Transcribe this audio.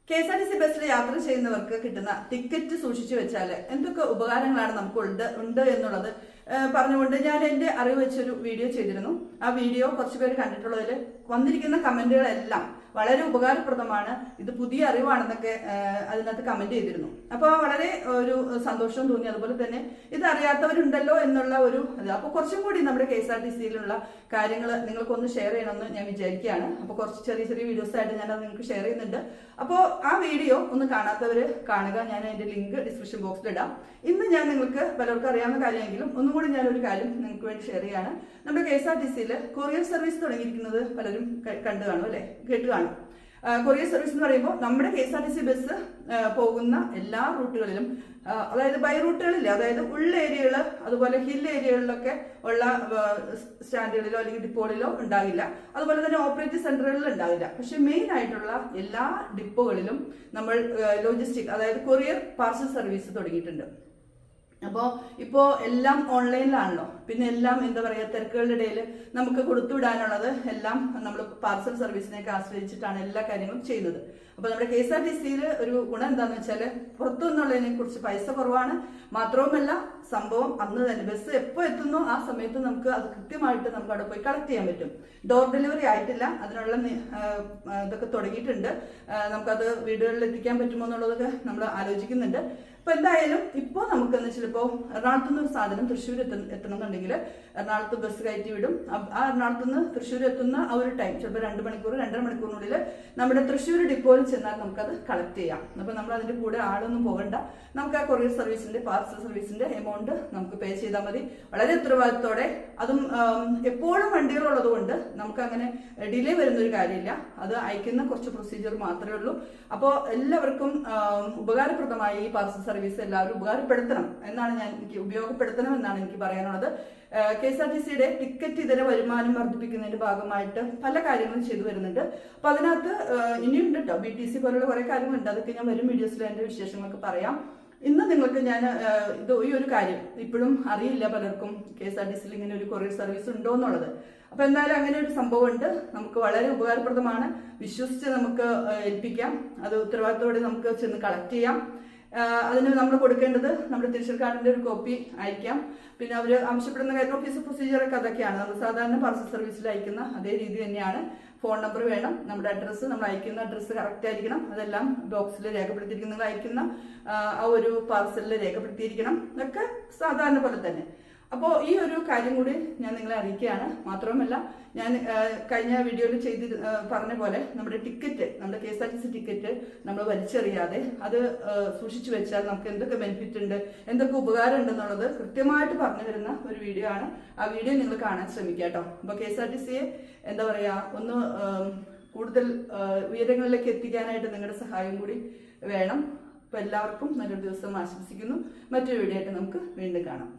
KSRTC ബസ്സിൽ യാത്ര ചെയ്യുന്നവർക്ക് കിട്ടുന്ന ടിക്കറ്റ് സൂക്ഷിച്ചു വെച്ചാൽ എന്തൊക്കെ ഉപകാരങ്ങളാണ് നമുക്ക് ഉണ്ട് എന്നുള്ളത് പറഞ്ഞുകൊണ്ട് ഞാൻ എൻ്റെ അറിവ് വെച്ചൊരു വീഡിയോ ചെയ്തിരുന്നു. ആ വീഡിയോ കുറച്ച് പേര് കണ്ടിട്ടുള്ളതിൽ വന്നിരിക്കുന്ന കമന്റുകളെല്ലാം വളരെ ഉപകാരപ്രദമാണ്, ഇത് പുതിയ അറിവാണെന്നൊക്കെ അതിനകത്ത് കമന്റ് ചെയ്തിരുന്നു. അപ്പോൾ വളരെ ഒരു സന്തോഷം തോന്നി. അതുപോലെ തന്നെ ഇത് അറിയാത്തവരുണ്ടല്ലോ എന്നുള്ള ഒരു അപ്പോൾ കുറച്ചും കൂടി നമ്മുടെ KSRTCയിലുള്ള കാര്യങ്ങൾ നിങ്ങൾക്കൊന്ന് ഷെയർ ചെയ്യണമെന്ന് ഞാൻ വിചാരിക്കുകയാണ്. അപ്പോൾ കുറച്ച് ചെറിയ ചെറിയ വീഡിയോസ് ആയിട്ട് ഞാൻ അത് നിങ്ങൾക്ക് ഷെയർ ചെയ്യുന്നുണ്ട്. അപ്പോൾ ആ വീഡിയോ ഒന്ന് കാണാത്തവർ കാണുക. ഞാൻ അതിന്റെ ലിങ്ക് ഡിസ്ക്രിപ്ഷൻ ബോക്സിൽ ഇടാം. ഇന്ന് ഞാൻ നിങ്ങൾക്ക് പലർക്കും അറിയാവുന്ന കാര്യമെങ്കിലും ഒന്നും കൂടി ഞാനൊരു കാര്യം നിങ്ങൾക്ക് വേണ്ടി ഷെയർ ചെയ്യാണ്. നമ്മുടെ KSRTCയിൽ കൊറിയർ സർവീസ് തുടങ്ങിയിരിക്കുന്നത് പലരും കണ്ടു കാണും അല്ലെ, കേട്ട് കാണും. കൊറിയർ സർവീസ് എന്ന് പറയുമ്പോൾ നമ്മുടെ KSRTC ബസ് പോകുന്ന എല്ലാ റൂട്ടുകളിലും, അതായത് ബൈ റൂട്ടുകളില്ല, അതായത് ഉള്ള ഏരിയകൾ അതുപോലെ ഹിൽ ഏരിയകളിലൊക്കെ ഉള്ള സ്റ്റാൻഡുകളിലോ അല്ലെങ്കിൽ ഡിപ്പോകളിലോ ഉണ്ടാകില്ല. അതുപോലെ തന്നെ ഓപ്പറേറ്റിംഗ് സെന്ററുകളിൽ ഉണ്ടാകില്ല. പക്ഷെ മെയിൻ ആയിട്ടുള്ള എല്ലാ ഡിപ്പോകളിലും നമ്മൾ ലോജിസ്റ്റിക്, അതായത് കൊറിയർ പാർസൽ സർവീസ് തുടങ്ങിയിട്ടുണ്ട്. അപ്പോൾ ഇപ്പോൾ എല്ലാം ഓൺലൈനിലാണല്ലോ. പിന്നെ എല്ലാം എന്താ പറയുക, തിരക്കുകളുടെ ഇടയിൽ നമുക്ക് കൊടുത്തുവിടാനുള്ളത് എല്ലാം നമ്മൾ പാർസൽ സർവീസിനെയൊക്കെ ആശ്രയിച്ചിട്ടാണ് എല്ലാ കാര്യങ്ങളും ചെയ്യുന്നത്. അപ്പോൾ നമ്മുടെ KSRTCയിൽ ഒരു ഗുണം എന്താണെന്ന് വെച്ചാൽ പുറത്തു നിന്നുള്ളതിനെ കുറിച്ച് പൈസ കുറവാണ്. മാത്രവുമല്ല സംഭവം അന്ന് തന്നെ ബസ് എപ്പോൾ എത്തുന്നോ ആ സമയത്ത് നമുക്ക് അത് കൃത്യമായിട്ട് നമുക്ക് അവിടെ പോയി കളക്ട് ചെയ്യാൻ പറ്റും. ഡോർ ഡെലിവറി ആയിട്ടില്ല, അതിനുള്ള ഇതൊക്കെ തുടങ്ങിയിട്ടുണ്ട്. നമുക്കത് വീടുകളിൽ എത്തിക്കാൻ പറ്റുമോ എന്നുള്ളതൊക്കെ നമ്മൾ ആലോചിക്കുന്നുണ്ട്. അപ്പൊ എന്തായാലും ഇപ്പോൾ നമുക്കെന്ന് വെച്ചാൽ ഇപ്പോൾ എറണാകുളത്ത് നിന്ന് ഒരു സാധനം തൃശ്ശൂർ എത്തണമെന്നുണ്ടെങ്കിൽ എറണാകുളത്ത് ബസ് കയറ്റി വിടും. ആ എറണാകുളത്ത് നിന്ന് തൃശ്ശൂർ എത്തുന്ന ആ ഒരു ടൈം ചിലപ്പോൾ 2 മണിക്കൂർ 2.5 മണിക്കൂറിനുള്ളിൽ നമ്മുടെ തൃശ്ശൂർ ഡിപ്പോയിൽ ചെന്നാൽ നമുക്കത് കളക്ട് ചെയ്യാം. അപ്പൊ നമ്മൾ അതിന്റെ കൂടെ ആളൊന്നും പോകണ്ട. നമുക്ക് ആ കൊറിയർ സർവീസിന്റെ പാർസൽ സർവീസിന്റെ എമൗണ്ട് നമുക്ക് പേ ചെയ്താൽ മതി. വളരെ ഉത്തരവാദിത്തോടെ, അതും എപ്പോഴും വണ്ടികളുള്ളത് കൊണ്ട് നമുക്ക് അങ്ങനെ ഡിലേ വരുന്ന ഒരു കാര്യമില്ല. അത് അയക്കുന്ന കുറച്ച് പ്രൊസീജിയർ മാത്രമേ ഉള്ളൂ. അപ്പോൾ എല്ലാവർക്കും ഉപകാരപ്രദമായി ഈ പാർസൽ സർവീസ് എല്ലാവരും ഉപകാരപ്പെടുത്തണം എന്നാണ് ഉപയോഗപ്പെടുത്തണം എന്നാണ് എനിക്ക് പറയാനുള്ളത്. KSRTCയുടെ ടിക്കറ്റ് ഇതര വരുമാനം വർദ്ധിപ്പിക്കുന്നതിന്റെ ഭാഗമായിട്ട് പല കാര്യങ്ങളും ചെയ്തു വരുന്നുണ്ട്. അപ്പൊ അതിനകത്ത് ഇനിയുണ്ട് കേട്ടോ, BTC പോലുള്ള കുറെ കാര്യങ്ങളുണ്ട്. അതൊക്കെ ഞാൻ വരും വീഡിയോസിൽ എന്റെ വിശേഷങ്ങളൊക്കെ പറയാം. ഇന്ന് നിങ്ങൾക്ക് ഞാൻ ഈ ഒരു കാര്യം ഇപ്പോഴും അറിയില്ല പലർക്കും, KSRTCയിൽ ഇങ്ങനെ ഒരു കൊറിയർ സർവീസ് ഉണ്ടോ എന്നുള്ളത്. അപ്പൊ എന്തായാലും അങ്ങനെ ഒരു സംഭവം ഉണ്ട്. നമുക്ക് വളരെ ഉപകാരപ്രദമാണ്. വിശ്വസിച്ച് നമുക്ക് ഏൽപ്പിക്കാം. അത് ഉത്തരവാദിത്തോടെ നമുക്ക് ചെന്ന് കളക്ട് ചെയ്യാം. അതിന് നമ്മൾ കൊടുക്കേണ്ടത് നമ്മുടെ തിരിച്ചറിയൽ കാർഡിന്റെ ഒരു കോപ്പി അയക്കാം. പിന്നെ അവർ ആവശ്യപ്പെടുന്ന കാര്യം ഓഫീസ് പ്രൊസീജിയറൊക്കെ അതൊക്കെയാണ്. നമ്മൾ സാധാരണ പാർസൽ സർവീസിൽ അയക്കുന്ന അതേ രീതി തന്നെയാണ്. ഫോൺ നമ്പർ വേണം, നമ്മുടെ അഡ്രസ്സ്, നമ്മൾ അയക്കുന്ന അഡ്രസ്സ് കറക്റ്റ് ആയിരിക്കണം. അതെല്ലാം ബോക്സിൽ രേഖപ്പെടുത്തിയിരിക്കുന്ന, നിങ്ങൾ അയക്കുന്ന ആ ഒരു പാർസലിൽ രേഖപ്പെടുത്തിയിരിക്കണം. ഇതൊക്കെ സാധാരണ പോലെ തന്നെ. അപ്പോൾ ഈ ഒരു കാര്യം കൂടി ഞാൻ നിങ്ങളെ അറിയിക്കുകയാണ്. മാത്രമല്ല ഞാൻ കഴിഞ്ഞ വീഡിയോയിൽ പറഞ്ഞ പോലെ നമ്മുടെ ടിക്കറ്റ്, നമ്മുടെ KSRTC ടിക്കറ്റ് നമ്മൾ വലിച്ചെറിയാതെ അത് സൂക്ഷിച്ചു വെച്ചാൽ നമുക്ക് എന്തൊക്കെ ബെനിഫിറ്റ് ഉണ്ട്, എന്തൊക്കെ ഉപകാരം ഉണ്ടെന്നുള്ളത് കൃത്യമായിട്ട് പറഞ്ഞു തരുന്ന ഒരു വീഡിയോ ആണ്. ആ വീഡിയോ നിങ്ങൾ കാണാൻ ശ്രമിക്കുക കേട്ടോ. അപ്പോൾ KSRTCയെ എന്താ പറയുക, ഒന്ന് കൂടുതൽ ഉയരങ്ങളിലേക്ക് എത്തിക്കാനായിട്ട് നിങ്ങളുടെ സഹായം കൂടി വേണം. അപ്പോൾ എല്ലാവർക്കും നല്ലൊരു ദിവസം ആശംസിക്കുന്നു. മറ്റൊരു വീഡിയോ ആയിട്ട് നമുക്ക് വീണ്ടും കാണാം.